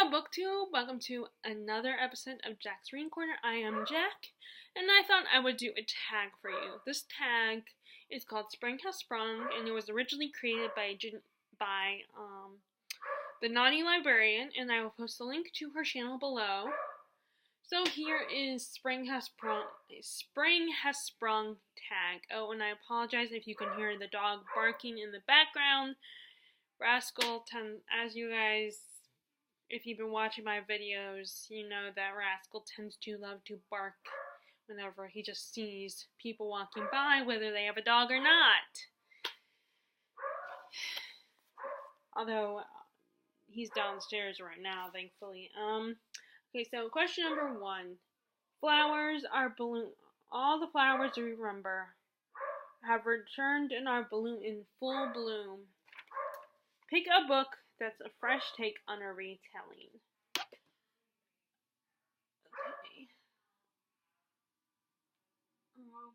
Hello BookTube, welcome to another episode of Jack's Reading Corner. I am Jack, and I thought I would do a tag for you. This tag is called Spring Has Sprung, and it was originally created by the Naughty Librarian, and I will post a link to her channel below. So here is Spring Has Sprung tag. Oh, and I apologize if you can hear the dog barking in the background. Rascal, as you guys, if you've been watching my videos, you know that Rascal tends to love to bark whenever he just sees people walking by, whether they have a dog or not. Although, he's downstairs right now, thankfully. Okay, so question number 1. Flowers are bloom. All the flowers we remember have returned and are in full bloom. Pick a book that's a fresh take on a retelling. Okay. Let's see. I'm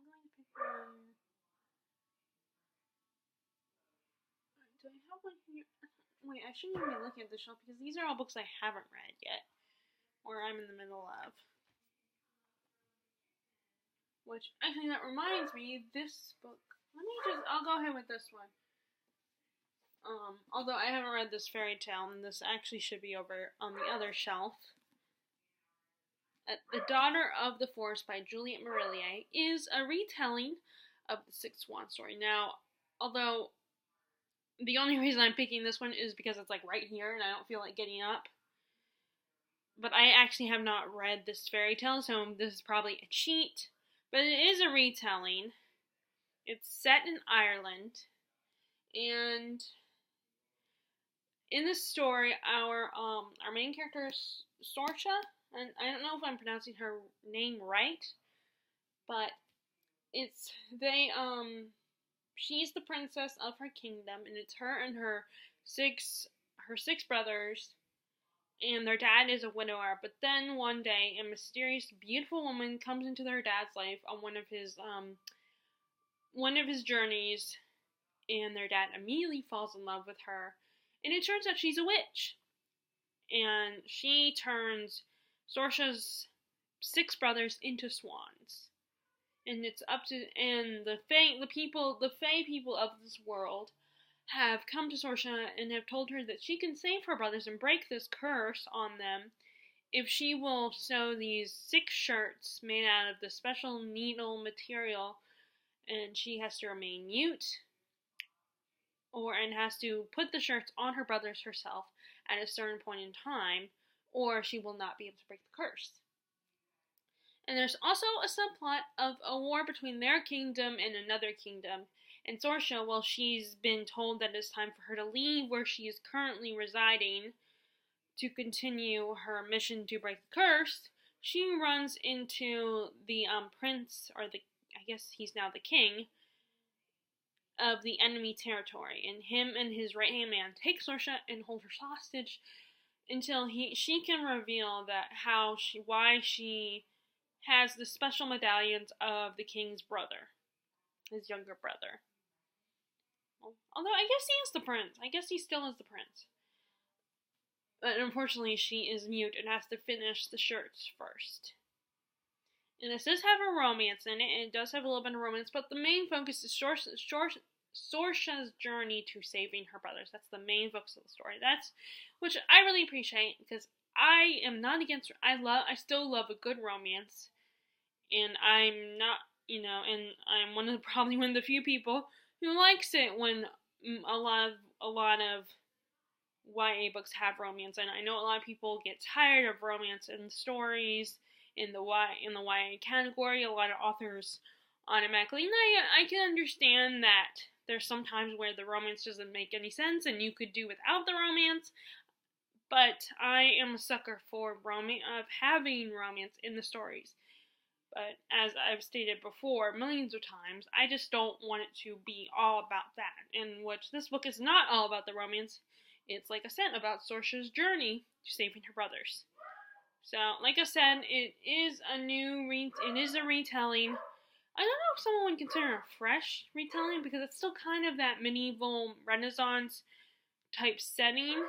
going to pick one. Do I have one here? Wait, I shouldn't even be looking at the shelf because these are all books I haven't read yet, or I'm in the middle of. Which, actually, that reminds me, this book. I'll go ahead with this one. Although I haven't read this fairy tale, and this actually should be over on the other shelf. The Daughter of the Forest by Juliet Marillier is a retelling of the Six Swan story. Now, although the only reason I'm picking this one is because it's like right here and I don't feel like getting up. But I actually have not read this fairy tale, so this is probably a cheat. But it is a retelling. It's set in Ireland. And in this story, our main character is Sorcha, and I don't know if I'm pronouncing her name right, but she's the princess of her kingdom, and it's her and her six brothers, and their dad is a widower. But then one day, a mysterious, beautiful woman comes into their dad's life on one of his journeys, and their dad immediately falls in love with her. And it turns out she's a witch. And she turns Sorcha's 6 brothers into swans. And it's the fae people of this world have come to Sorcha and have told her that she can save her brothers and break this curse on them if she will sew these 6 shirts made out of the special needle material, and she has to remain mute. And has to put the shirts on her brothers herself at a certain point in time, or she will not be able to break the curse. And there's also a subplot of a war between their kingdom and another kingdom. And Sorcha, well, she's been told that it's time for her to leave where she is currently residing to continue her mission to break the curse. She runs into the prince, or I guess he's now the king, of the enemy territory, and him and his right-hand man take Sorcha and hold her hostage until she can reveal why she has the special medallions of the king's brother, his younger brother. Although I guess he is the prince. I guess he still is the prince. But unfortunately, she is mute and has to finish the shirts first. And this does have a romance in it, and it does have a little bit of romance, but the main focus is Sorcha's journey to saving her brothers. That's the main focus of the story. Which I really appreciate, because I am not against. I still love a good romance, and I'm not, and I'm probably one of the few people who likes it when a lot of YA books have romance, and I know a lot of people get tired of romance and stories in the YA category. A lot of authors automatically, and I can understand that there's some times where the romance doesn't make any sense and you could do without the romance, but I am a sucker for having romance in the stories. But as I've stated before millions of times, I just don't want it to be all about that, in which this book is not all about the romance. It's, like I said, about Sorcha's journey to saving her brothers. So, like I said, it is a retelling. I don't know if someone would consider a fresh retelling, because it's still kind of that medieval Renaissance type setting.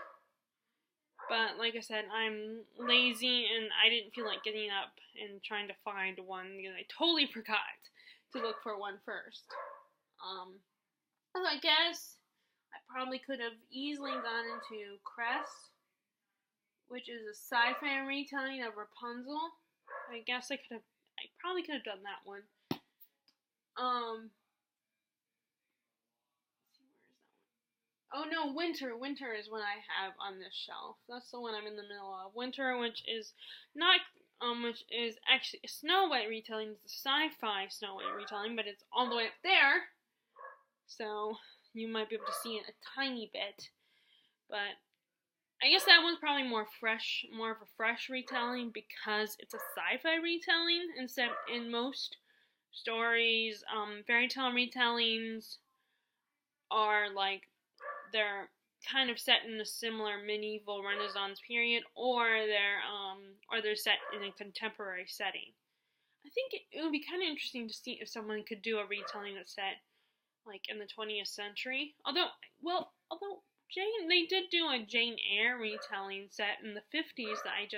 But like I said, I'm lazy and I didn't feel like getting up and trying to find one because I totally forgot to look for one first. So I guess I probably could have easily gone into Crest, which is a sci-fi retelling of Rapunzel. I probably could have done that one. Oh no, Winter. Winter is what I have on this shelf. That's the one I'm in the middle of. Winter, which is actually a Snow White retelling. It's a sci-fi Snow White retelling, but it's all the way up there. So you might be able to see it a tiny bit. But I guess that one's probably more of a fresh retelling because it's a sci-fi retelling instead in most stories, fairy tale retellings are like they're kind of set in a similar medieval Renaissance period, or they're set in a contemporary setting. I think it would be kind of interesting to see if someone could do a retelling that's set like in the 20th century. Although they did do a Jane Eyre retelling set in the 50s that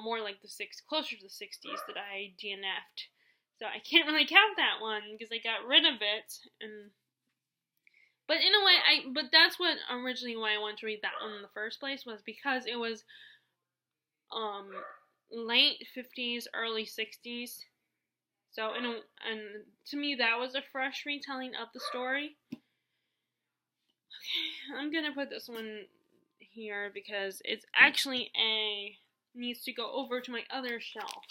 more like closer to the 60s that I DNF'd. So I can't really count that one because I got rid of it. But in a way, but that's what originally why I wanted to read that one in the first place was because it was late 50s, early 60s. So and to me that was a fresh retelling of the story. Okay, I'm gonna put this one here because it's actually needs to go over to my other shelf.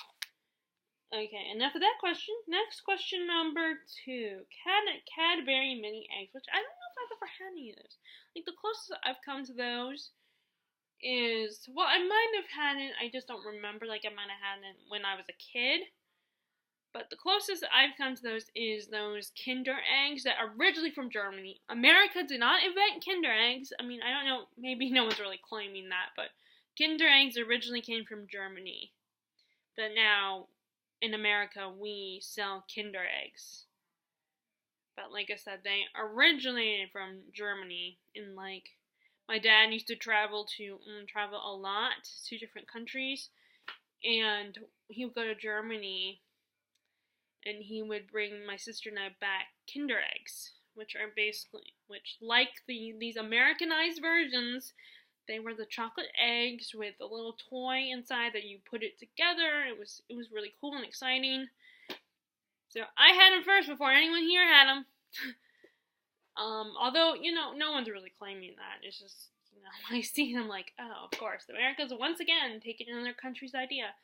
Okay, enough of that question. Next question number 2. Cadbury Mini Eggs, which I don't know if I've ever had any of those. Like, the closest I've come to those is, well, I might have had it, I just don't remember. Like, I might have had it when I was a kid. But the closest I've come to those is those Kinder Eggs that are originally from Germany. America did not invent Kinder Eggs. I mean, I don't know, maybe no one's really claiming that, but Kinder Eggs originally came from Germany. But now, in America, we sell Kinder Eggs. But like I said, they originated from Germany. And like, my dad used to travel a lot to different countries. And he would go to Germany and he would bring my sister and I back Kinder Eggs, which like these Americanized versions, they were the chocolate eggs with a little toy inside that you put it together. It was really cool and exciting. So I had them first before anyone here had them. Although, no one's really claiming that. It's just, I see them like, oh, of course, America's once again taking another country's idea.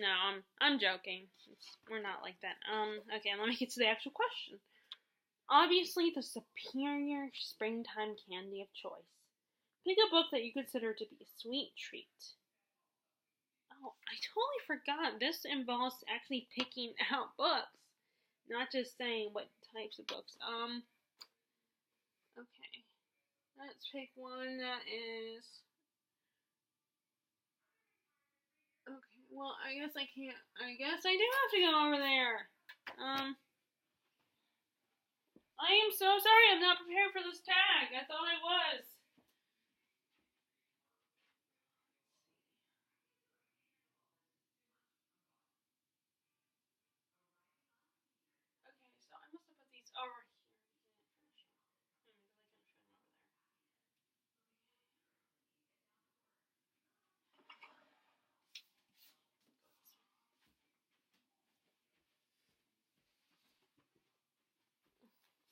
No, I'm joking. We're not like that. Okay, let me get to the actual question. Obviously, the superior springtime candy of choice. Pick a book that you consider to be a sweet treat. Oh, I totally forgot. This involves actually picking out books, not just saying what types of books. Okay. Let's pick one that is... Okay, well, I guess I can't... I guess I do have to go over there. I am so sorry, I'm not prepared for this tag. I thought I was. Okay, so I must have put these over here.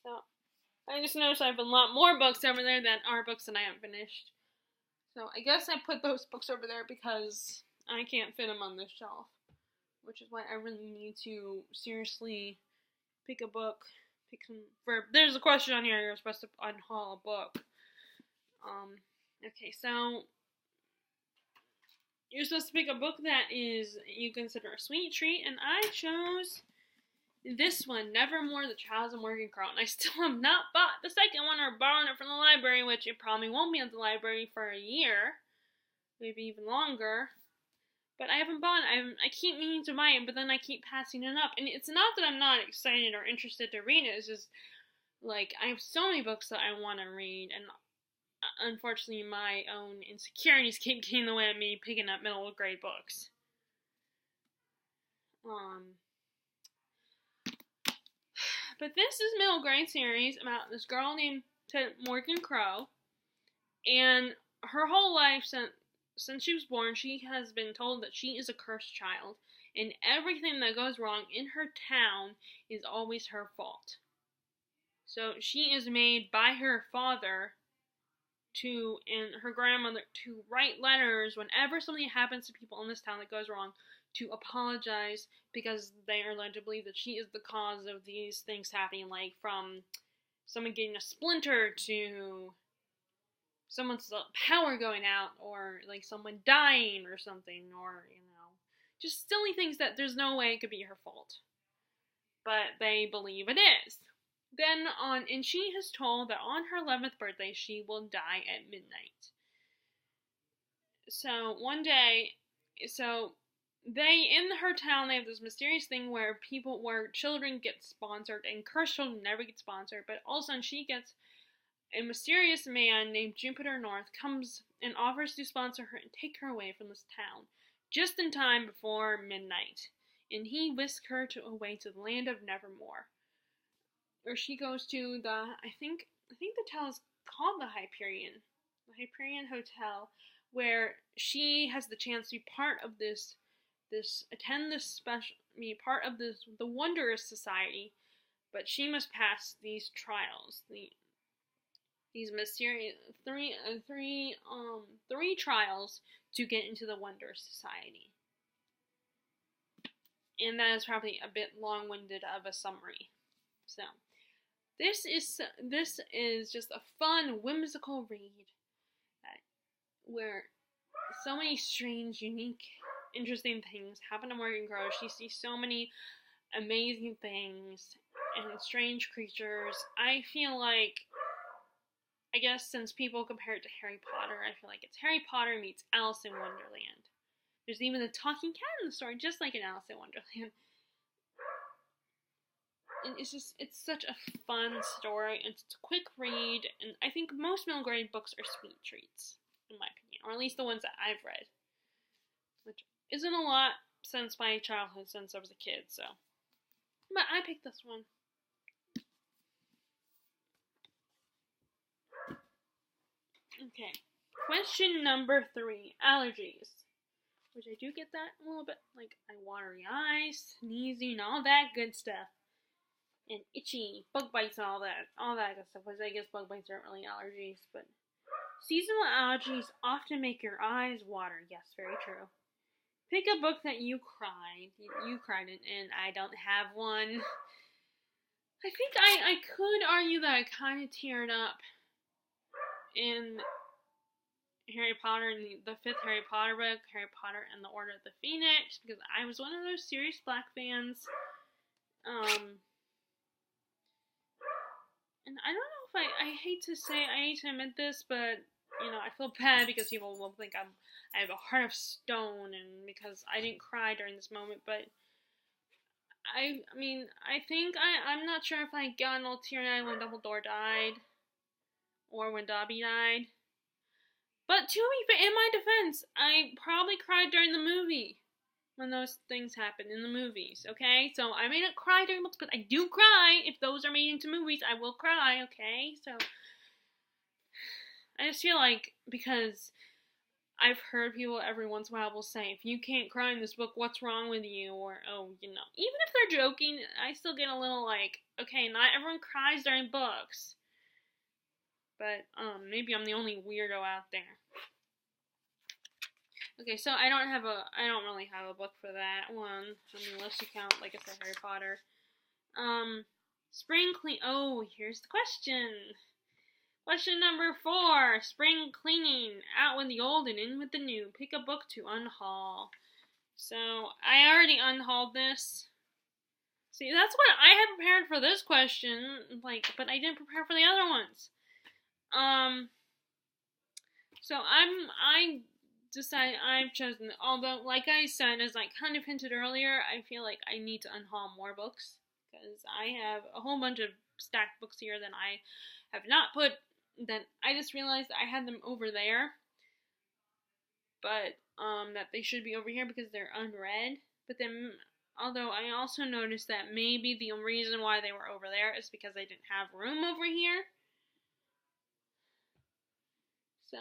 So, I just noticed I have a lot more books over there that are books that I haven't finished. So, I guess I put those books over there because I can't fit them on this shelf. Which is why I really need to seriously pick a book. There's a question on here, you're supposed to unhaul a book. Okay, so you're supposed to pick a book that you consider a sweet treat, and I chose this one, Nevermore, The Trials of Morgan Carl. And I still have not bought the second one or borrowed it from the library, which it probably won't be at the library for a year, maybe even longer. But I haven't bought it. I keep meaning to buy it, but then I keep passing it up. And it's not that I'm not excited or interested to read it. It's just, like, I have so many books that I want to read. And unfortunately, my own insecurities keep getting in the way of me picking up middle grade books. But this is middle grade series about this girl named Morgan Crow, and her whole life since she was born, she has been told that she is a cursed child, and everything that goes wrong in her town is always her fault. So she is made by her father and her grandmother to write letters whenever something happens to people in this town that goes wrong, to apologize, because they are led to believe that she is the cause of these things happening, like from someone getting a splinter to someone's power going out, or like someone dying or something, or, just silly things that there's no way it could be her fault. But they believe it is. And she has told that on her 11th birthday, she will die at midnight. So one day, in her town, they have this mysterious thing where children get sponsored, and cursed children never get sponsored, but all of a sudden a mysterious man named Jupiter North comes and offers to sponsor her and take her away from this town, just in time before midnight. And he whisks her away to the land of Nevermore, where she goes to I think the town is called the Hyperion Hotel, where she has the chance to be part of the Wondrous Society, but she must pass these trials, these mysterious three trials to get into the Wondrous Society. And that is probably a bit long-winded of a summary. So, this is just a fun, whimsical read where so many strange, unique, interesting things happen to Morgan Crow. She sees so many amazing things and strange creatures. I feel like, I guess since people compare it to Harry Potter, I feel like it's Harry Potter meets Alice in Wonderland. There's even a talking cat in the story, just like in Alice in Wonderland. And it's such a fun story. It's a quick read, and I think most middle grade books are sweet treats, in my opinion, or at least the ones that I've read, which isn't a lot since my childhood, since I was a kid, so. But I picked this one. Okay, question number 3, allergies. Which I do get that a little bit, like watery eyes, sneezing, all that good stuff. And itchy, bug bites and all that good stuff. Which I guess bug bites aren't really allergies, but seasonal allergies often make your eyes water. Yes, very true. Pick a book that you cried in, and I don't have one. I think I could argue that I kind of teared up in Harry Potter, and the 5th Harry Potter book, Harry Potter and the Order of the Phoenix, because I was one of those Sirius Black fans. And I don't know if I hate to admit this, but, I feel bad because people will think I have a heart of stone, and because I didn't cry during this moment, but I think I'm not sure if I got an old teary-eyed when Dumbledore died, or when Dobby died. But in my defense, I probably cried during the movie when those things happened in the movies, okay? So I may not cry during books, but I do cry. If those are made into movies, I will cry, okay? So I just feel like, because I've heard people every once in a while will say, if you can't cry in this book, what's wrong with you? Or, even if they're joking, I still get a little like, okay, not everyone cries during books. But, maybe I'm the only weirdo out there. Okay, so I don't really have a book for that one. Unless you count, like I said, Harry Potter. Spring clean. Oh, here's the question. Question number 4. Spring cleaning. Out with the old and in with the new. Pick a book to unhaul. So, I already unhauled this. See, that's what I had prepared for this question. But I didn't prepare for the other ones. So I've chosen, although, like I said, as I kind of hinted earlier, I feel like I need to unhaul more books, because I have a whole bunch of stacked books here that I have not put that I just realized I had them over there, but that they should be over here because they're unread. But then, although I also noticed that maybe the reason why they were over there is because I didn't have room over here. So,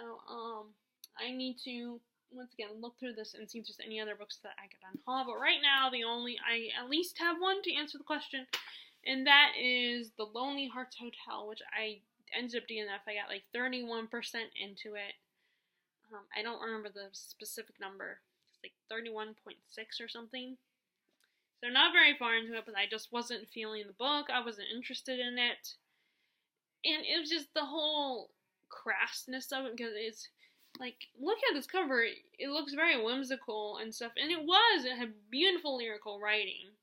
I need to, once again, look through this and see if there's any other books that I could unhaul. But right now, I at least have one to answer the question, and that is The Lonely Hearts Hotel, which I ended up doing that. I got like 31% into it. I don't remember the specific number. It's like 31.6 or something. So not very far into it, but I just wasn't feeling the book. I wasn't interested in it. And it was just the whole crassness of it, because it's like, look at this cover. It looks very whimsical and stuff. And it had beautiful lyrical writing.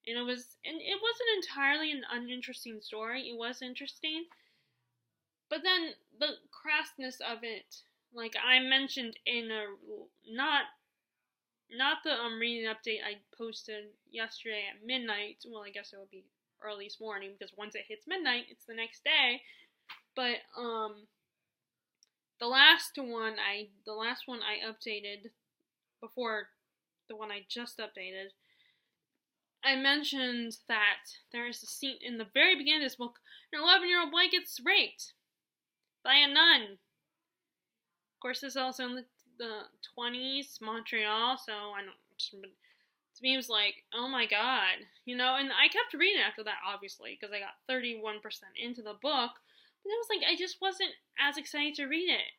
And it wasn't entirely an uninteresting story. It was interesting. But then the crassness of it, like I mentioned in a not the reading update I posted yesterday at midnight. Well, I guess it would be earliest morning, because once it hits midnight, it's the next day. But the last one I updated before the one I just updated, I mentioned that there is a scene in the very beginning of this book. An 11-year-old boy gets raped by a nun. Of course, this is also in the 20s, Montreal, so I don't. To me, it was like, oh my god, and I kept reading after that, obviously, because I got 31% into the book, but it was like, I just wasn't as excited to read it,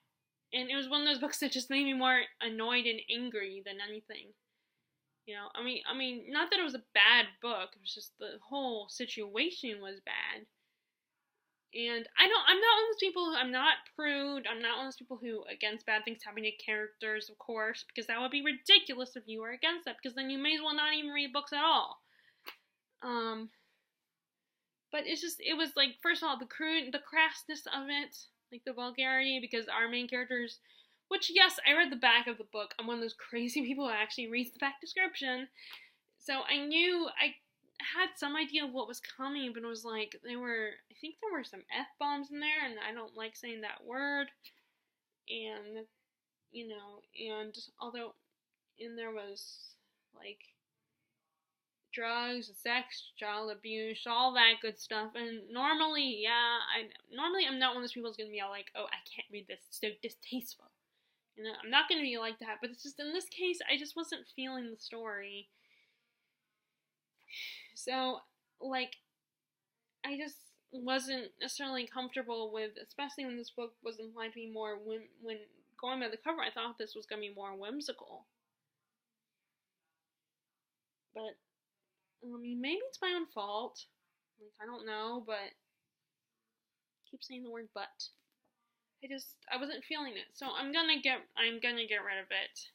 and it was one of those books that just made me more annoyed and angry than anything, I mean, not that it was a bad book, it was just the whole situation was bad. And I'm not one of those people I'm not prude, I'm not one of those people who against bad things happening to characters, of course, because that would be ridiculous if you were against that, because then you may as well not even read books at all. But it was like, first of all, the crassness of it, like the vulgarity, because our main characters, which, yes, I read the back of the book, I'm one of those crazy people who actually reads the back description, so I knew, I had some idea of what was coming, but it was like, I think there were some F-bombs in there, and I don't like saying that word, and, and although in there was, like, drugs, sex, child abuse, all that good stuff, and normally, I'm not one of those people who's gonna be all like, oh, I can't read this, it's so distasteful, I'm not gonna be like that, but it's just, in this case, I just wasn't feeling the story. So, like, I just wasn't necessarily comfortable with, especially when this book was implied to be more, when going by the cover, I thought this was going to be more whimsical. But, maybe it's my own fault. Like, I don't know, but I keep saying the word but. I wasn't feeling it. So I'm gonna get rid of it.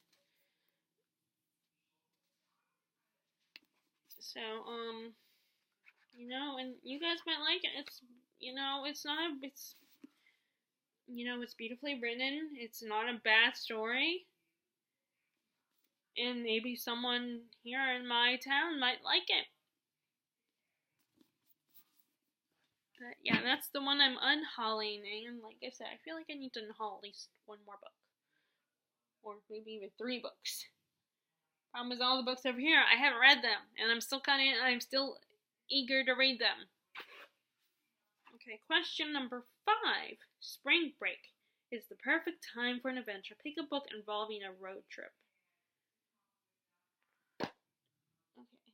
So, and you guys might like it. It's, it's beautifully written. It's not a bad story. And maybe someone here in my town might like it. But yeah, that's the one I'm unhauling. And like I said, I feel like I need to unhaul at least one more book. Or maybe even 3 books. Problem is, all the books over here, I haven't read them, and I'm still eager to read them. Okay, question number 5. Spring break is the perfect time for an adventure. Pick a book involving a road trip. Okay.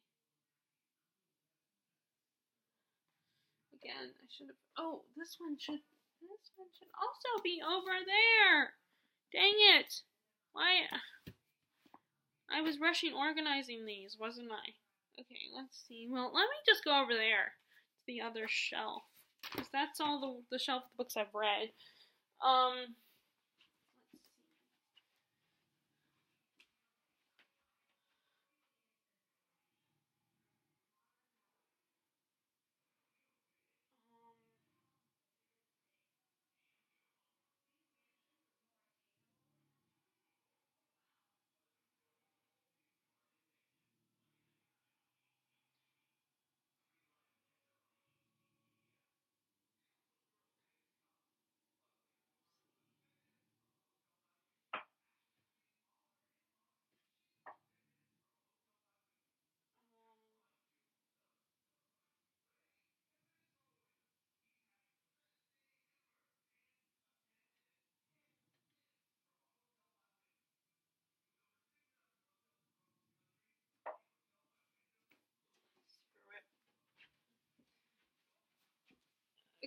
Again, I should have. Oh, this one should also be over there. Dang it! Why? I was rushing organizing these, wasn't I? Okay, let's see. Well, let me just go over there to the other shelf, because that's all the shelf of the books I've read. Let's see.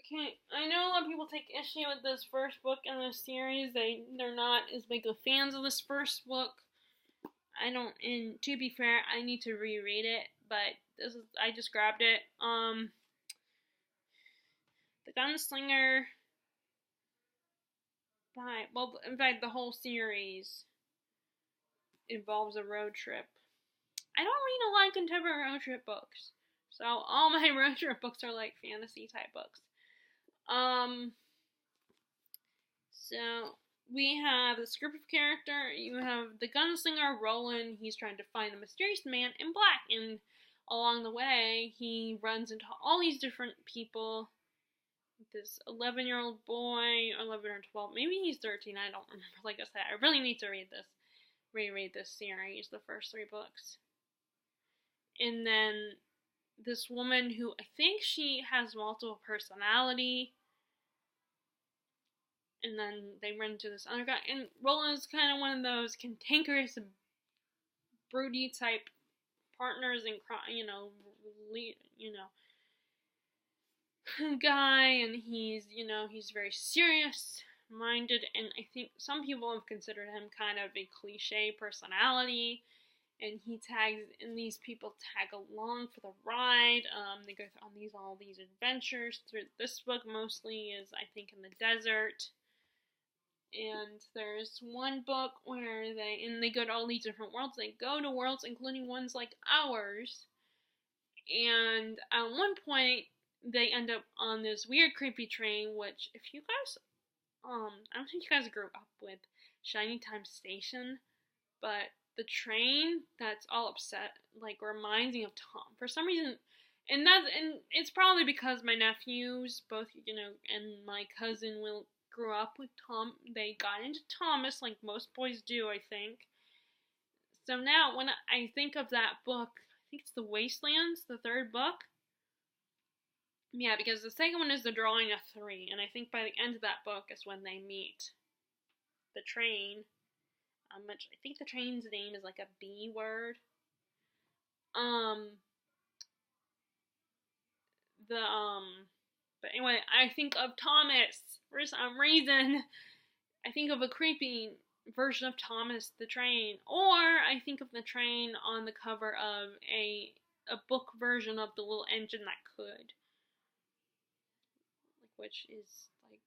Okay, I know a lot of people take issue with this first book in the series. They're not as big of fans of this first book. I don't, and to be fair, I need to reread it, but I just grabbed it. The Gunslinger, in fact, the whole series involves a road trip. I don't read a lot of contemporary road trip books, so all my road trip books are like fantasy type books. So we have this group of character. You have the gunslinger Roland. He's trying to find a mysterious man in black, and along the way, he runs into all these different people. This 11-year-old boy, 11 or 12, maybe he's 13. I don't remember. Like I said, I really need to reread this series, the first 3 books. And then this woman who I think she has multiple personality. And then they run into this other guy. And Roland's kind of one of those cantankerous, broody type partners in crime, guy. And he's very serious minded. And I think some people have considered him kind of a cliche personality. And these people tag along for the ride. They go on all these adventures. Through this book mostly is, I think, in the desert. And there's one book where they go to all these different worlds. They go to worlds, including ones like ours. And at one point, they end up on this weird, creepy train, which, if you guys, I don't think you guys grew up with Shiny Time Station, but the train that's all upset, like, reminds me of Tom. For some reason, and it's probably because my nephews, both, and my cousin grew up with Tom. They got into Thomas, like most boys do, I think. So now, when I think of that book, I think it's The Wastelands, the 3rd book. Yeah, because the second one is The Drawing of 3, and I think by the end of that book is when they meet the train. I think the train's name is like a B word. But anyway, I think of Thomas for some reason. I think of a creepy version of Thomas the Train, or I think of the train on the cover of a book version of The Little Engine That Could, which is like,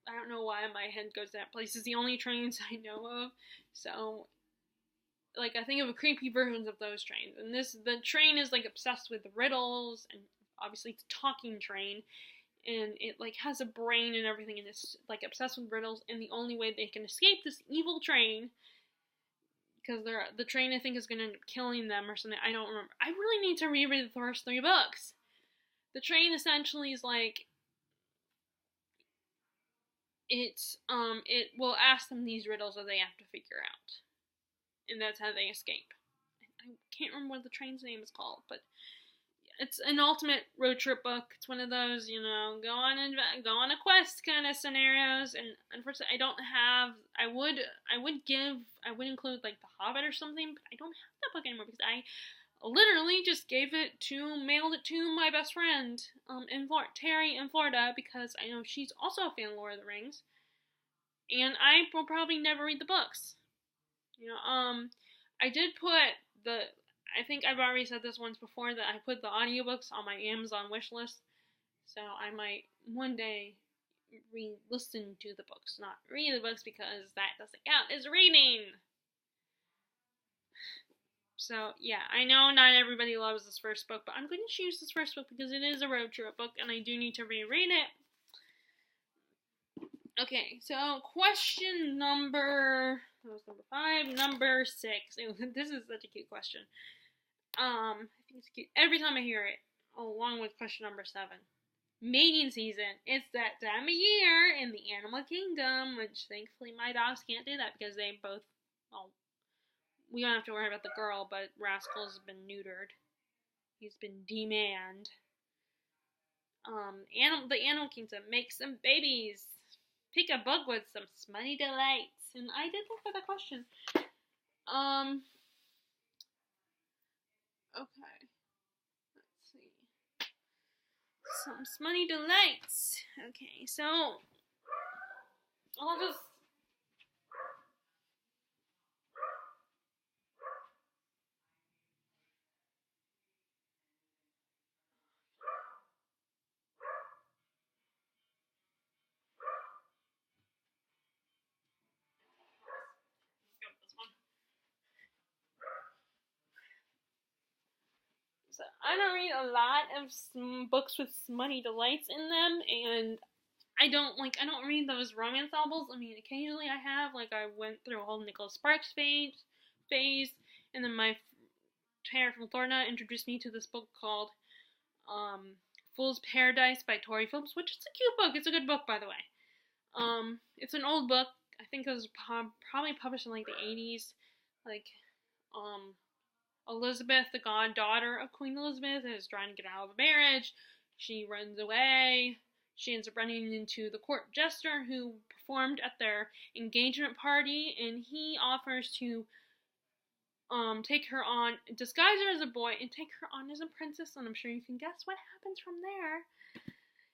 I don't know why my head goes to that place. It's the only trains I know of. So, like, I think of creepy versions of those trains. And the train is, like, obsessed with riddles, and obviously it's a talking train, and it, like, has a brain and everything, and it's, like, obsessed with riddles, and the only way they can escape this evil train, because the train, I think, is going to end up killing them or something. I don't remember. I really need to reread the first 3 books. The train essentially is, like, it will ask them these riddles that they have to figure out. And that's how they escape. I can't remember what the train's name is called, but it's an ultimate road trip book. It's one of those, go on a quest kind of scenarios. And unfortunately, I would include like The Hobbit or something, but I don't have that book anymore because I literally just mailed it to my best friend, Terry in Florida, because I know she's also a fan of Lord of the Rings, and I will probably never read the books. I did put I think I've already said this once before, that I put the audiobooks on my Amazon wish list, so I might one day listen to the books, not read the books, because that doesn't count as reading. So, yeah, I know not everybody loves this first book, but I'm going to choose this first book because it is a road trip book, and I do need to reread it. Okay, so question number 5, number 6. This is such a cute question. I think it's cute every time I hear it, along with question number 7. Mating season. It's that time of year in the animal kingdom, which thankfully my dogs can't do that because they both, we don't have to worry about the girl, but Rascal's been neutered. He's been demanned. The animal kingdom, make some babies. Pick a book with some smutty delights. And I did look for that question. Okay. Let's see. some smutty delights. Okay, so I'll just go with this one. So I don't read a lot of books with smutty delights in them, and I don't read those romance novels. I mean, occasionally I have, like, I went through a whole Nicholas Sparks phase, and then my Tara from Florida introduced me to this book called Fool's Paradise by Tori Phillips, which is a cute book. It's a good book, by the way. It's an old book. I think it was probably published in, like, the 80s. Like, Elizabeth, the goddaughter of Queen Elizabeth, is trying to get out of a marriage. She runs away. She ends up running into the court jester who performed at their engagement party, and he offers to take her on, disguise her as a boy, and take her on as a princess, and I'm sure you can guess what happens from there.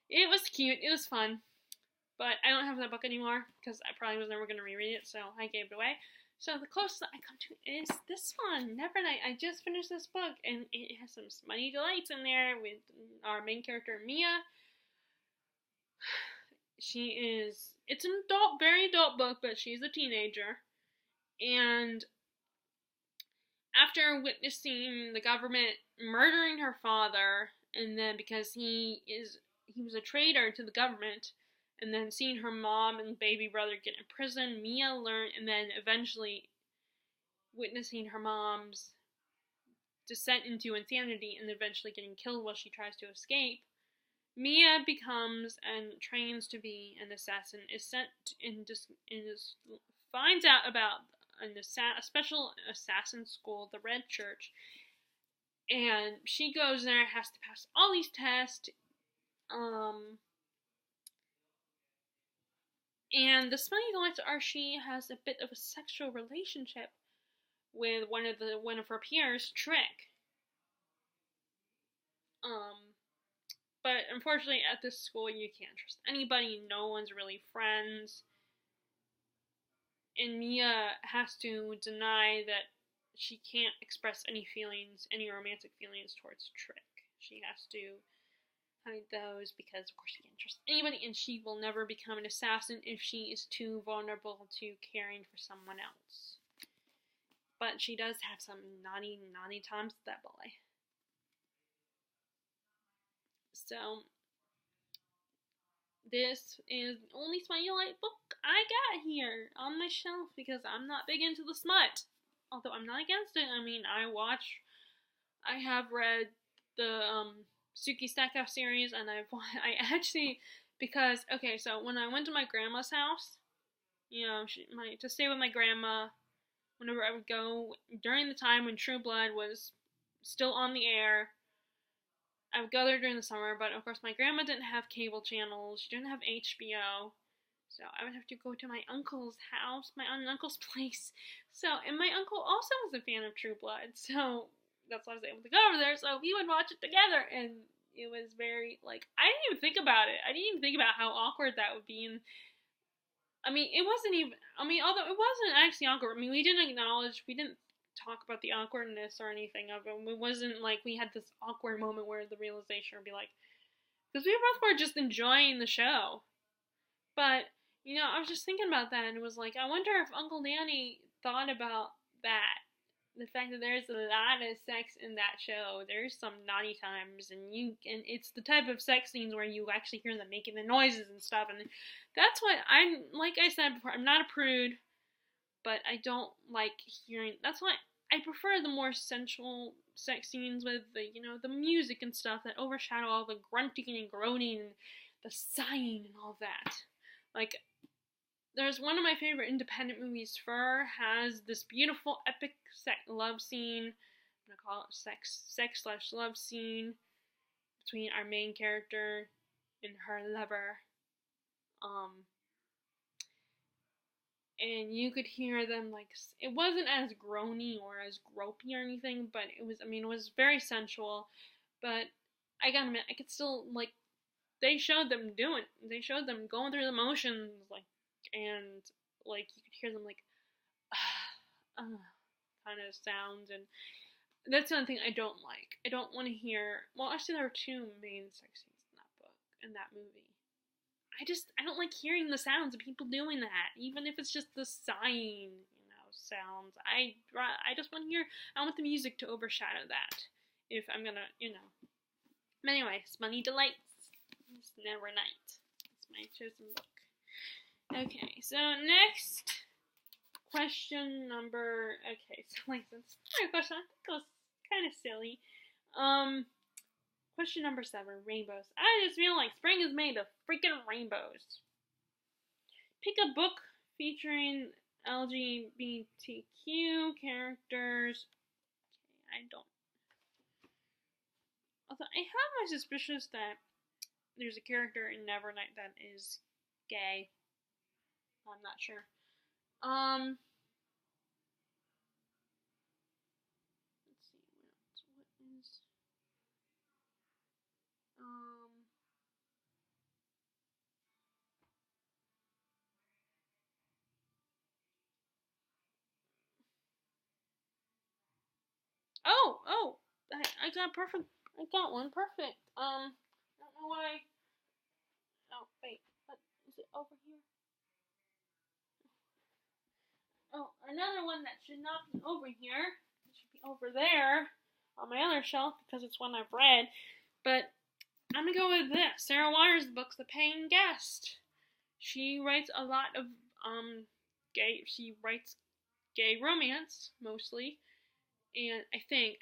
It was cute. It was fun. But I don't have that book anymore, because I probably was never going to reread it, so I gave it away. So the closest I come to is this one, Nevernight. I just finished this book, and it has some smutty delights in there with our main character, Mia. It's an adult, very adult book, but she's a teenager. And after witnessing the government murdering her father, and then because he was a traitor to the government, and then seeing her mom and baby brother get in prison, Mia learned, and then eventually witnessing her mom's descent into insanity and eventually getting killed while she tries to escape, Mia becomes and trains to be an assassin, is sent and finds out about a special assassin school, the Red Church, and she goes there, has to pass all these tests, and the smutty delights are she has a bit of a sexual relationship with one of her peers, Trick. But unfortunately at this school you can't trust anybody, no one's really friends. And Mia has to deny that she can't express any romantic feelings towards Trick. She has to hide those because, of course, she can't trust anybody, and she will never become an assassin if she is too vulnerable to caring for someone else. But she does have some naughty times with that boy. So, this is the only smutty delight book I got here on my shelf because I'm not big into the smut. Although I'm not against it. I mean, I have read the Suki Stackhouse series, and I actually, because, okay, so when I went to my grandma's house, you know, to stay with my grandma, whenever I would go, during the time when True Blood was still on the air, I would go there during the summer, but of course my grandma didn't have cable channels, she didn't have HBO, so I would have to go to my uncle's house, my uncle's place. So, and my uncle also was a fan of True Blood, so that's why I was able to go over there, so we would watch it together, and it was very, like, I didn't even think about it. I didn't even think about how awkward that would be, and I mean, it wasn't even, I mean, although it wasn't actually awkward, I mean, we didn't talk about the awkwardness or anything of it. It wasn't like we had this awkward moment where the realization would be like, because we both were just enjoying the show. But, you know, I was just thinking about that, and it was like, I wonder if Uncle Danny thought about that. The fact that there's a lot of sex in that show. There's some naughty times, and it's the type of sex scenes where you actually hear them making the noises and stuff, and that's what like I said before, I'm not a prude, but I don't like hearing, that's why I prefer the more sensual sex scenes with the, you know, the music and stuff that overshadow all the grunting and groaning and the sighing and all that. Like, there's one of my favorite independent movies, Fur, has this beautiful epic love scene. I'm gonna call it sex/love scene between our main character and her lover. And you could hear them, like, it wasn't as groany or as gropey or anything, but it was very sensual. But I gotta admit, I could still, like, they showed them going through the motions, like, and like you could hear them like kind of sounds, and that's one thing I don't like. I don't want to hear. Well, actually, there are two main sex scenes in that movie. I don't like hearing the sounds of people doing that, even if it's just the sighing, sounds. I just want to hear. I want the music to overshadow that. If I'm gonna, But anyway, Smutty Delights. It's Never Night. It's my chosen book. Okay, so next question number. Okay, so like this question, I think it was kind of silly. Question number 7, rainbows. I just feel like spring is made of freaking rainbows. Pick a book featuring LGBTQ characters. Okay, I don't. Although I have my suspicions that there's a character in Nevernight that is gay. I'm not sure. Let's see what is. Oh, I got perfect. I got one perfect. I don't know why. Oh, wait, what is it over here? Oh, another one that should not be over here. It should be over there on my other shelf because it's one I've read. But I'm gonna go with this. Sarah Waters' book's The Paying Guest. She writes a lot of She writes gay romance mostly, and I think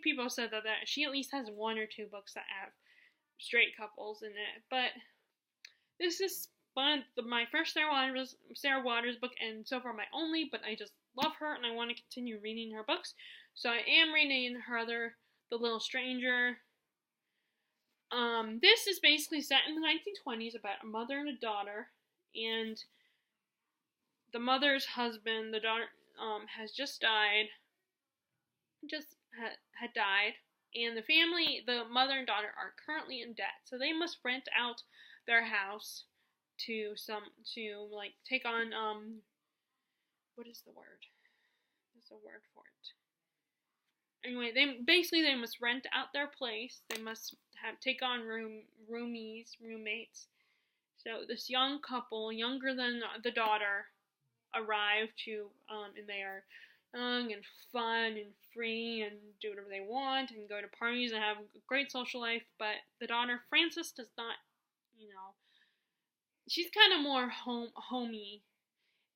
people said that she at least has 1 or 2 books that have straight couples in it. But this is my first Sarah Waters book, and so far my only. But I just love her, and I want to continue reading her books. So I am reading her other, The Little Stranger. This is basically set in the 1920s about a mother and a daughter, and the mother's husband, the daughter, has just died. Had died, and the family, the mother and daughter, are currently in debt, so they must rent out their house to take on what is the word? There's a word for it. Anyway, they must rent out their place. They must take on roommates. So this young couple, younger than the daughter, arrive and they are young and fun and free and do whatever they want and go to parties and have a great social life. But the daughter, Frances, does not, she's kind of more homey,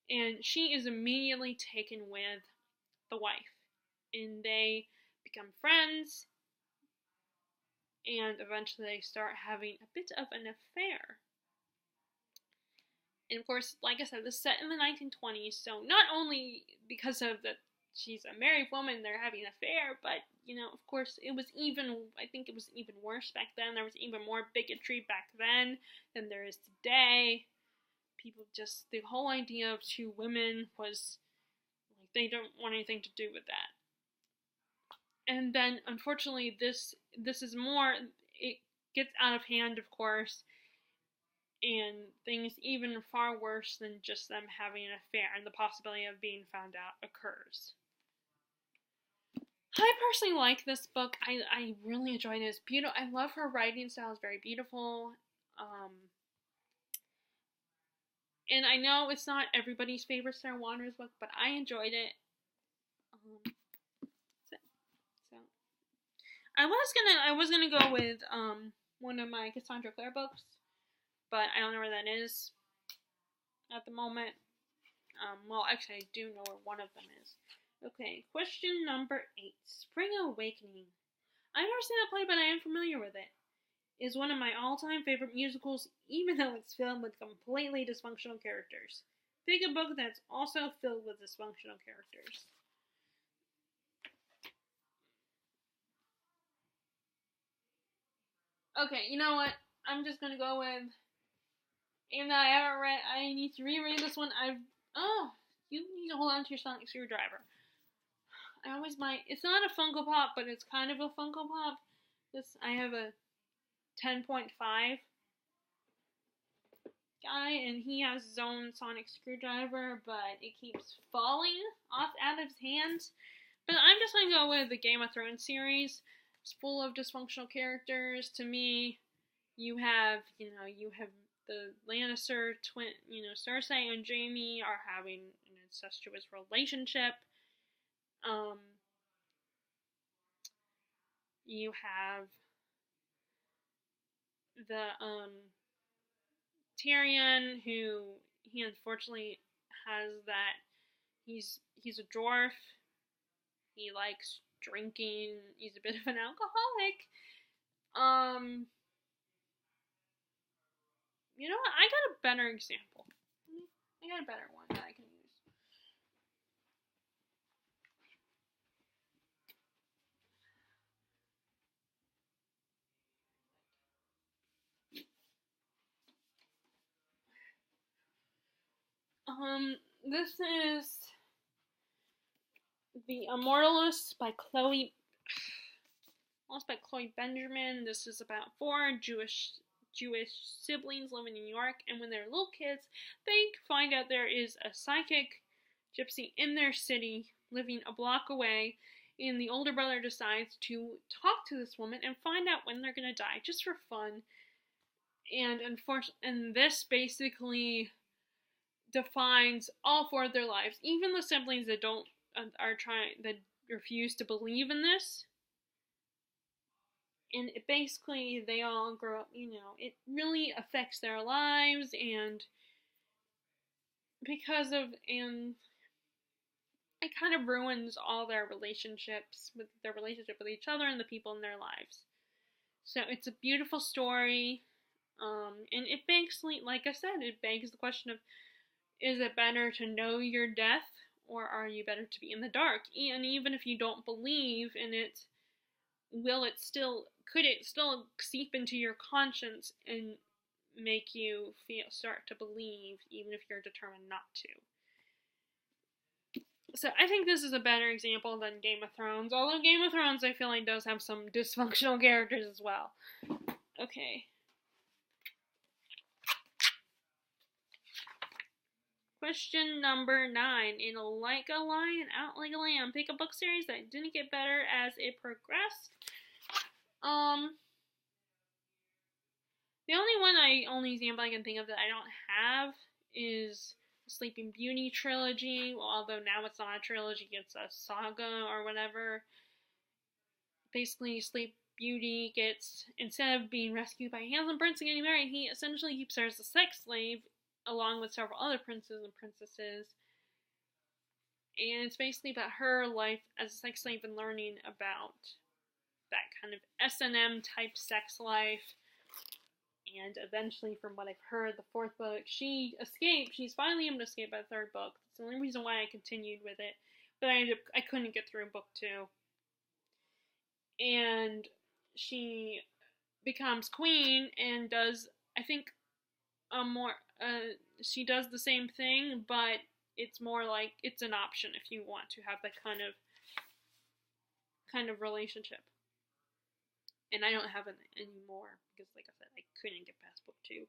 and she is immediately taken with the wife, and they become friends, and eventually they start having a bit of an affair. And of course, like I said, this is set in the 1920s, so not only because of she's a married woman, they're having an affair, but, of course, I think it was even worse back then. There was even more bigotry back then than there is today. The whole idea of 2 women was, like, they don't want anything to do with that. And then, unfortunately, this is more, it gets out of hand, of course, and things even far worse than just them having an affair, and the possibility of being found out occurs. I personally like this book. I really enjoyed it. It's beautiful. I love her writing style. It's very beautiful. And I know it's not everybody's favorite Sarah Waters book, but I enjoyed it. So I was gonna go with one of my Cassandra Clare books, but I don't know where that is at the moment. Well, actually, I do know where one of them is. Okay, question number 8. Spring Awakening. I've never seen that play, but I am familiar with it. It is one of my all-time favorite musicals, even though it's filled with completely dysfunctional characters. Pick a book that's also filled with dysfunctional characters. Okay, you know what? I'm just gonna go with, even though I haven't read, I need to reread this one. You need to hold on to your sonic screwdriver. It's not a Funko Pop, but it's kind of a Funko Pop. I have a 10.5 guy, and he has his own sonic screwdriver, but it keeps falling off out of his hands. But I'm just gonna go with the Game of Thrones series. It's full of dysfunctional characters. To me, you have the Lannister twin, Cersei and Jaime are having an incestuous relationship. You have the Tyrion, who he unfortunately has that he's a dwarf. He likes drinking. He's a bit of an alcoholic. You know what? I got a better example. I got a better one that I can use. This is the Immoralist by Chloe Benjamin. This is about 4 Jewish siblings living in New York, and when they're little kids, they find out there is a psychic gypsy in their city, living a block away, and the older brother decides to talk to this woman and find out when they're gonna die, just for fun. And this basically defines all 4 of their lives, even the siblings that that refuse to believe in this. And basically, they all grow up, it really affects their lives, and it kind of ruins all their relationships with each other and the people in their lives. So it's a beautiful story, and it basically, like I said, it begs the question of, is it better to know your death, or are you better to be in the dark? And even if you don't believe in it, could it still seep into your conscience and make you start to believe, even if you're determined not to? So I think this is a better example than Game of Thrones, although Game of Thrones I feel like does have some dysfunctional characters as well. Okay. Question number 9. In Like a Lion, Out Like a Lamb, pick a book series that didn't get better as it progressed. The only example I can think of that I don't have is the Sleeping Beauty trilogy, although now it's not a trilogy, it's a saga or whatever. Basically, Sleep Beauty instead of being rescued by a handsome prince and getting married, he essentially keeps her as a sex slave, along with several other princes and princesses. And it's basically about her life as a sex slave and learning about that kind of S&M type sex life. And eventually, from what I've heard, the 4th book, she escaped. She's finally able to escape by the 3rd book. That's the only reason why I continued with it. But I couldn't get through book 2. And she becomes queen and does, I think, she does the same thing, but it's more like it's an option if you want to have that kind of relationship. And I don't have it anymore because, like I said, I couldn't get past book 2.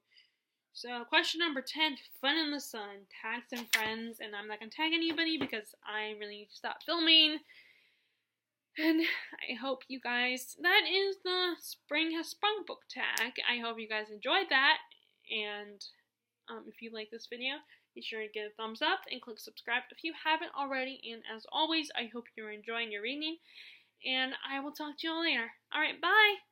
So, question number 10, Fun in the Sun. Tag some friends, and I'm not going to tag anybody because I really stopped filming. And I hope you guys, that is the Spring Has Sprung book tag. I hope you guys enjoyed that. And if you like this video, be sure to give it a thumbs up and click subscribe if you haven't already. And as always, I hope you're enjoying your reading. And I will talk to you all later. Alright, bye!